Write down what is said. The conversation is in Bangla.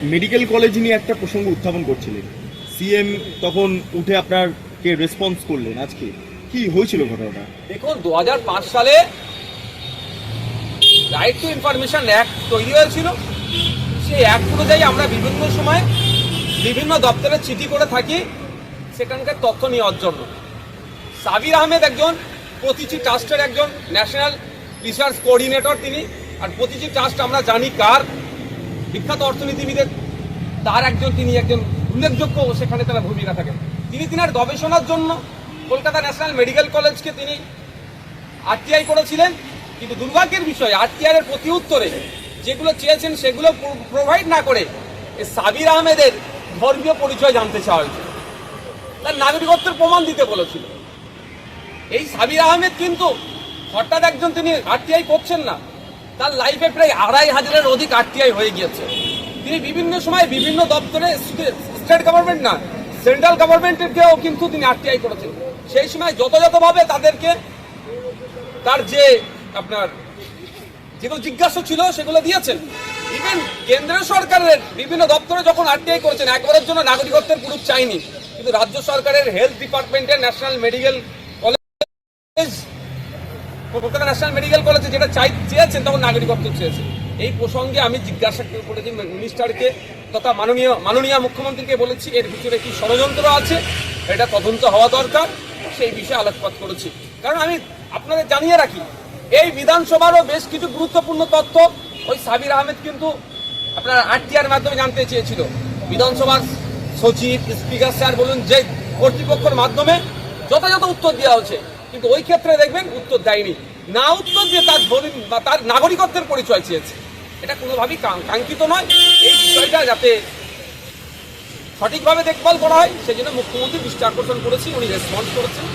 মেডিকেল কলেজ নিয়ে একটা প্রসঙ্গ উত্থাপন করছিলেন, সিএম তখন উঠে আপনাকে রেসপন্স করলেন। আজকে কি হয়েছিল ঘটনাটা? দেখুন, 2005 সালে রাইট টু ইনফরমেশন অ্যাক্ট তৈরি হয়েছিল। সেই অ্যাক্ট অনুযায়ী আমরা বিভিন্ন সময় বিভিন্ন দপ্তরে চিঠি করে থাকি সেখানকার তথ্য নেওয়ার জন্য। সাবির আহমেদ একজন প্রতিটি ট্রাস্টের একজন ন্যাশনাল রিসার্চ কোঅর্ডিনেটর তিনি। আর প্রতিটি ট্রাস্ট আমরা জানি কার, বিখ্যাত অর্থনীতিবিদের তার একজন, তিনি একজন উল্লেখযোগ্য সেখানে তারা ভূমিকা থাকেন। তিনি তিনার গবেষণার জন্য কলকাতা ন্যাশনাল মেডিকেল কলেজকে তিনি আরটিআই করেছিলেন। কিন্তু দুর্ভাগ্যের বিষয়, আরটিআই এর প্রতি উত্তরে যেগুলো চেয়েছেন সেগুলো প্রোভাইড না করে সাবির আহমেদের ধর্মীয় পরিচয় জানতে চাওয়া হয়েছে, তার নাগরিকত্বের প্রমাণ দিতে বলেছিল। এই সাবির আহমেদ কিন্তু হঠাৎ একজন, তিনি আরটিআই করছেন না, তার লাইফে প্রায় 2500-এর অধিক আরটিআই হয়ে গিয়েছে। তিনি বিভিন্ন সময় বিভিন্ন দপ্তরে, স্টেট গভর্নমেন্ট না, সেন্ট্রাল গভর্নমেন্টেরকেও কিন্তু তিনি আরটিআই করেছেন। সেই সময় যথাযথভাবে তাদেরকে তার যে আপনার যেগুলো জিজ্ঞাসা ছিল সেগুলো দিয়েছেন। ইভেন কেন্দ্রীয় সরকারের বিভিন্ন দপ্তরে যখন আরটিআই করেছেন, একবারের জন্য নাগরিকত্বের প্রুফ চাইনি, কিন্তু রাজ্য সরকারের হেলথ ডিপার্টমেন্টের national medical college, Kolkata national medical কলেজে যেটা চেয়েছেন তখন নাগরিকত্ব চেয়েছেন। এই প্রসঙ্গে আমি জিজ্ঞাসা করেছি মিনিস্টারকে তথা মাননীয় মুখ্যমন্ত্রীকে বলেছি এর ভিতরে কি ষড়যন্ত্র আছে, এটা তদন্ত হওয়া দরকার, সেই বিষয়ে আলোকপাত করেছি। কারণ আমি আপনাদের জানিয়ে রাখি, এই বিধানসভারও বেশ কিছু গুরুত্বপূর্ণ তথ্য ওই সাবির আহমেদ কিন্তু আপনার আরটিআর মাধ্যমে জানতে চেয়েছিল। বিধানসভার সচিব, স্পিকার স্যার বলুন, যে কর্তৃপক্ষের মাধ্যমে যথাযথ উত্তর দেওয়া হয়েছে, কিন্তু ওই ক্ষেত্রে দেখবেন উত্তর দেয়নি। না উত্তর দিয়ে তার নাগরিকত্বের পরিচয় চেয়েছে। এটা কোনোভাবেই কাঙ্ক্ষিত নয়। এই বিষয়টা যাতে সঠিকভাবে দেখভাল করা হয় সেজন্য মুখ্যমন্ত্রী দৃষ্টি আকর্ষণ করেছি, উনি রেসপন্স করেছেন।